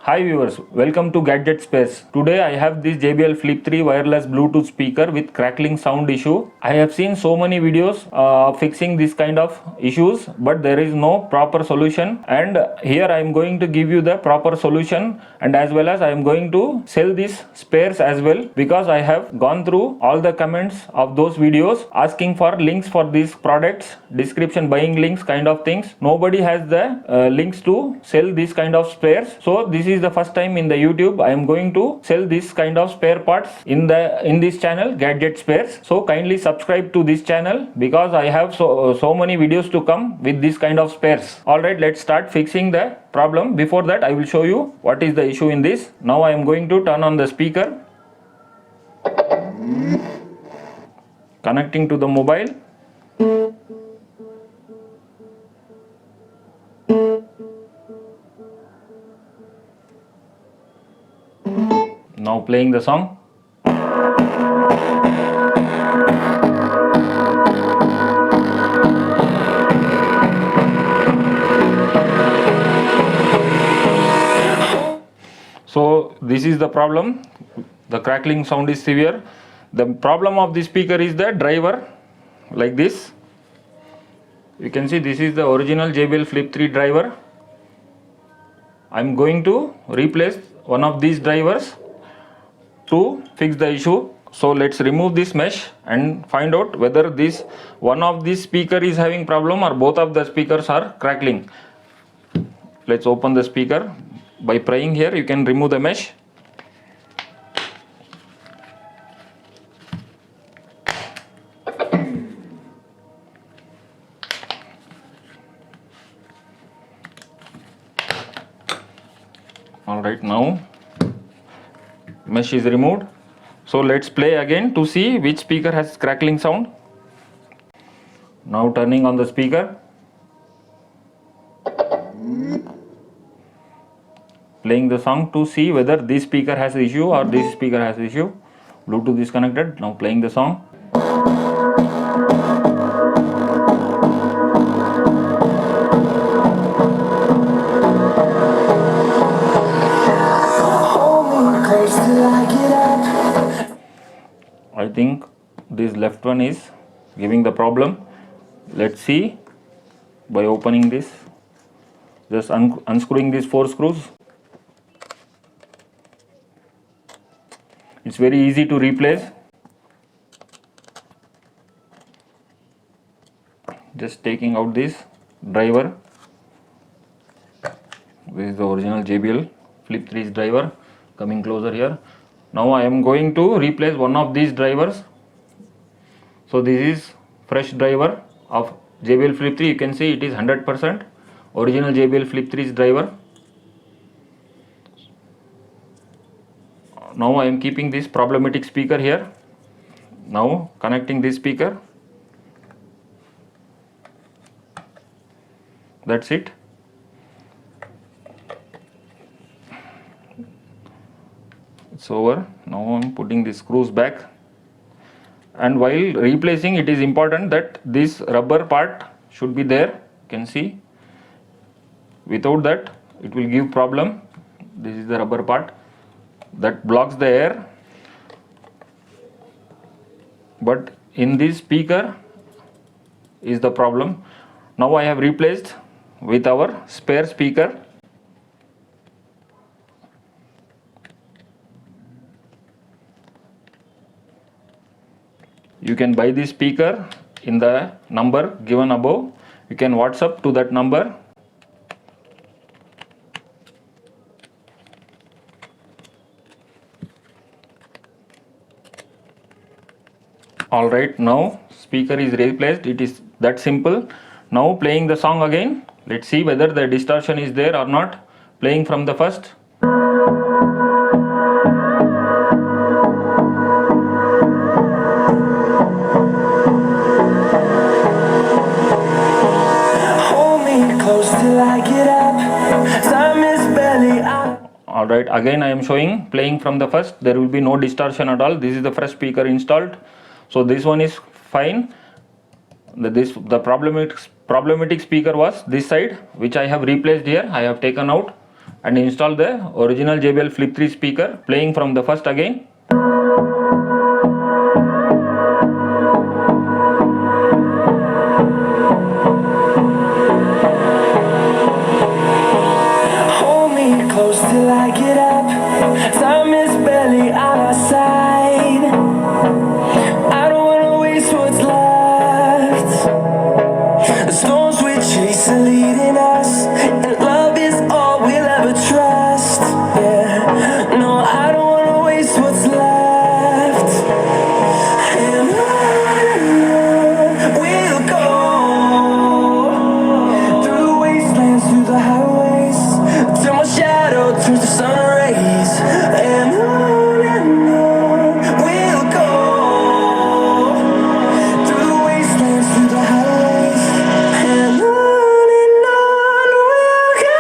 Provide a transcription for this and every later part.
Hi viewers, welcome to Gadget Spares. Today I have this JBL Flip 3 wireless Bluetooth speaker with crackling sound issue. I have seen so many videos fixing this kind of issues, but there is no proper solution, and here I am going to give you the proper solution, and as well as I am going to sell these spares as well, because I have gone through all the comments of those videos asking for links for these products, description, buying links kind of things. Nobody has the links to sell this kind of spares. So this is the first time in the YouTube I am going to sell this kind of spare parts in this channel, Gadget Spares. So kindly subscribe to this channel, because I have so many videos to come with this kind of spares. Alright, let's start fixing the problem. Before that, I will show you what is the issue in this. Now I am going to turn on the speaker, connecting to the mobile. Now playing the song. So this is the problem. The crackling sound is severe. The problem of this speaker is the driver, like this. You can see this is the original JBL Flip 3 driver. I am going to replace one of these drivers to fix the issue. So let's remove this mesh and find out whether this one of this speaker is having problem or both of the speakers are crackling. Let's open the speaker. By prying here, you can remove the mesh. Alright, now mesh is removed. So let's play again to see which speaker has crackling sound. Now turning on the speaker, playing the song to see whether this speaker has issue or this speaker has issue. Bluetooth is connected. Now playing the song. I think this left one is giving the problem. Let's see by opening this. Just unscrewing these 4 screws. It's very easy to replace. Just taking out this driver. This is the original JBL Flip 3's driver. Coming closer here. Now I am going to replace one of these drivers. So this is fresh driver of JBL Flip 3. You can see it is 100% original JBL Flip 3's driver. Now I am keeping this problematic speaker here. Now connecting this speaker. That's it. It's over. Now I'm putting the screws back. And while replacing, it is important that this rubber part should be there. You can see. Without that, it will give problem. This is the rubber part that blocks the air. But in this speaker is the problem. Now I have replaced with our spare speaker. You can buy this speaker in the number given above. You can WhatsApp to that number. Alright, now speaker is replaced. It is that simple. Now playing the song again. Let's see whether the distortion is there or not. Playing from the first. Alright, again I am showing playing from the first. There will be no distortion at all. This is the fresh speaker installed. So this one is fine. The problematic speaker was this side, which I have replaced here. I have taken out and install the original JBL Flip 3 speaker, playing from the first again. Hold me close till I get up. Time is barely on our side. I don't wanna waste what's left. The storms we chase are leading us, and love is all we'll ever trust. Yeah, no, I don't wanna waste what's left. And on we'll go, through the wastelands, through the highways, till my shadow turns to sun rays. And on we'll go, through the wastelands, through the highways, and on we'll go.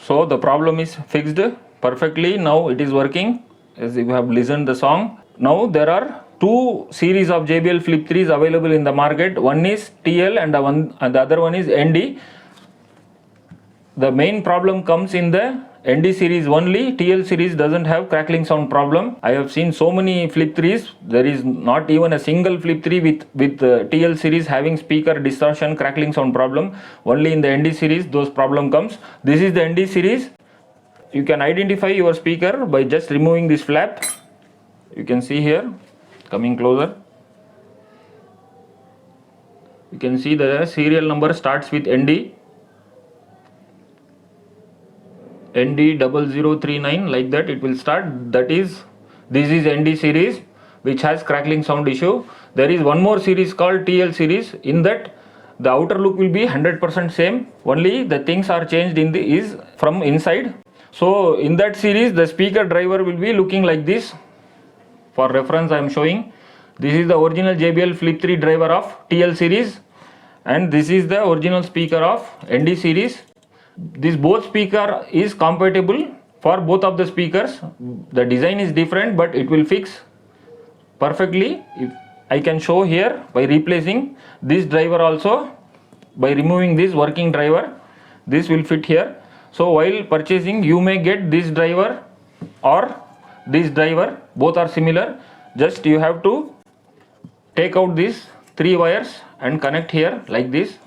So the problem is fixed perfectly. Now it is working as you have listened the song. Now there are two series of JBL Flip 3s available in the market. One is TL and the other one is ND. The main problem comes in the ND series only. TL series doesn't have crackling sound problem. I have seen so many Flip 3s. There is not even a single Flip 3 with TL series having speaker distortion crackling sound problem. Only in the ND series those problem comes. This is the ND series. You can identify your speaker by just removing this flap. You can see here, coming closer. You can see the serial number starts with ND. ND0039, like that it will start. This is ND series, which has crackling sound issue. There is one more series called TL series. In that the outer look will be 100% same, only the things are changed is from inside. So in that series the speaker driver will be looking like this. For reference I am showing, this is the original JBL Flip 3 driver of TL series, and this is the original speaker of ND series. This both speaker is compatible for both of the speakers. The design is different, but it will fix perfectly. If I can show here by replacing this driver also, by removing this working driver, this will fit here. So while purchasing you may get this driver or this driver, both are similar. Just you have to take out these three wires and connect here like this.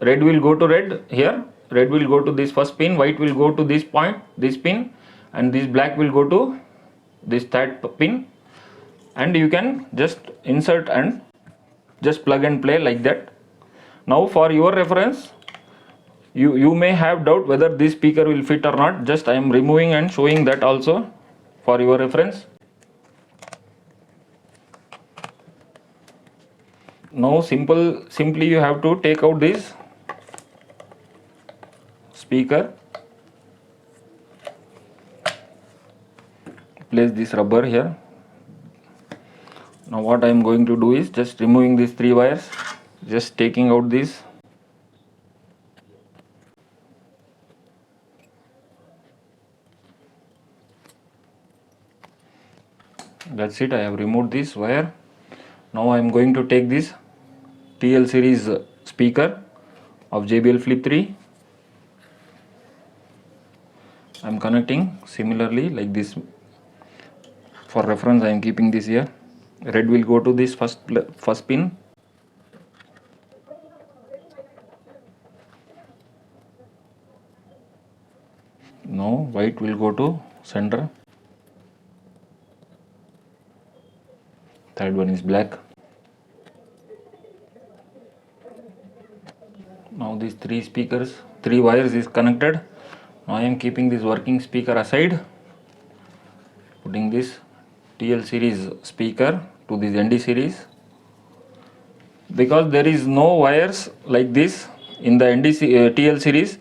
Red will go to red here, red will go to this first pin, white will go to this point, this pin, and this black will go to this third pin, and you can just insert and just plug and play like that. Now for your reference, you may have doubt whether this speaker will fit or not. Just I am removing and showing that also for your reference. Now simply you have to take out this speaker, place this rubber here. Now what I am going to do is just removing these three wires, just taking out this. That's it, I have removed this wire. Now I am going to take this TL series speaker of JBL Flip 3. I am connecting similarly like this. For reference I am keeping this here. Red will go to this first pin. Now white will go to center. Third one is black. Now these three wires is connected. Now I am keeping this working speaker aside, putting this TL series speaker to this ND series. Because there is no wires like this in the TL series,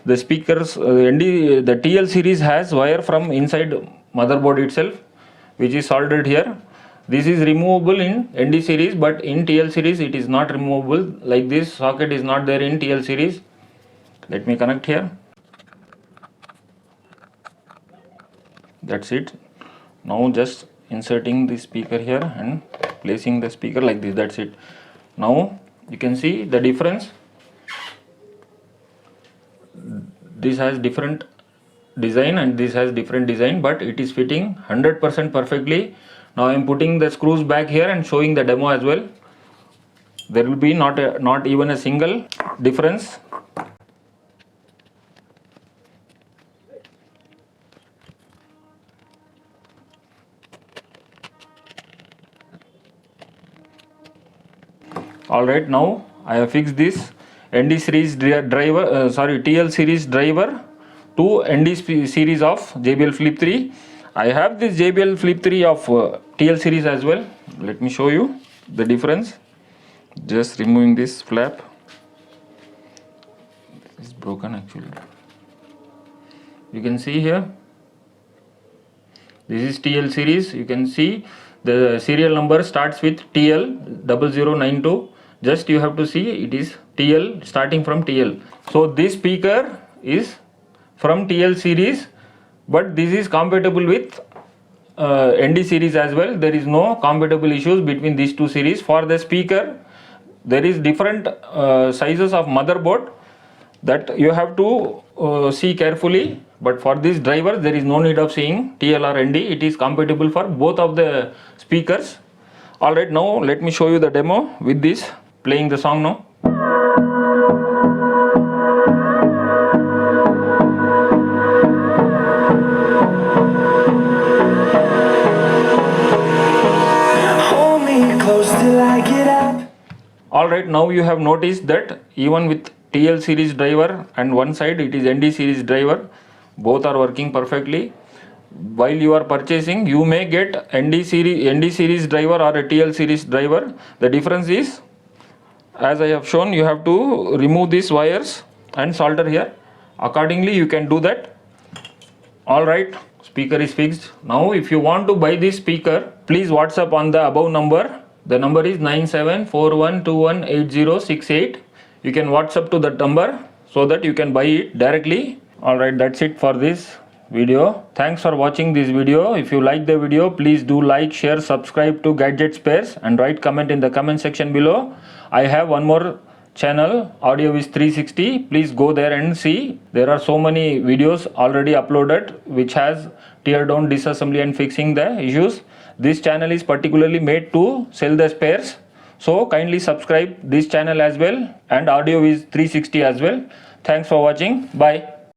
the speakers the TL series has wire from inside motherboard itself, which is soldered here. This is removable in ND series, but in TL series it is not removable. Like this socket is not there in TL series. Let me connect here. That's it. Now just inserting the speaker here and placing the speaker like this. That's it. Now you can see the difference. This has different design and this has different design, but it is fitting 100% perfectly. Now I am putting the screws back here and showing the demo as well. There will be not even a single difference. Alright, now I have fixed this ND series driver, TL series driver to ND series of JBL Flip 3. I have this JBL Flip 3 of TL series as well. Let me show you the difference. Just removing this flap. It's broken actually. You can see here. This is TL series. You can see the serial number starts with TL 0092. Just you have to see it is TL, starting from TL. So this speaker is from TL series, but this is compatible with ND series as well. There is no compatible issues between these two series. For the speaker, there is different sizes of motherboard that you have to see carefully. But for this driver, there is no need of seeing TL or ND. It is compatible for both of the speakers. Alright, now let me show you the demo with this, playing the song now. Hold me close till I get up. Alright, now you have noticed that even with TL series driver and one side it is ND series driver, both are working perfectly. While you are purchasing, you may get ND series driver or a TL series driver. The difference is, as I have shown, you have to remove these wires and solder here. Accordingly, you can do that. Alright, speaker is fixed. Now if you want to buy this speaker, please WhatsApp on the above number. The number is 9741218068. You can WhatsApp to that number so that you can buy it directly. Alright, that's it for this video. Thanks for watching this video. If you like the video, please do like, share, subscribe to Gadget Spares and write comment in the comment section below. I have one more channel, Audio is 360. Please go there and see. There are so many videos already uploaded which has tear down, disassembly and fixing the issues. This channel is particularly made to sell the spares. So kindly subscribe this channel as well, and Audio is 360 as well. Thanks for watching. Bye.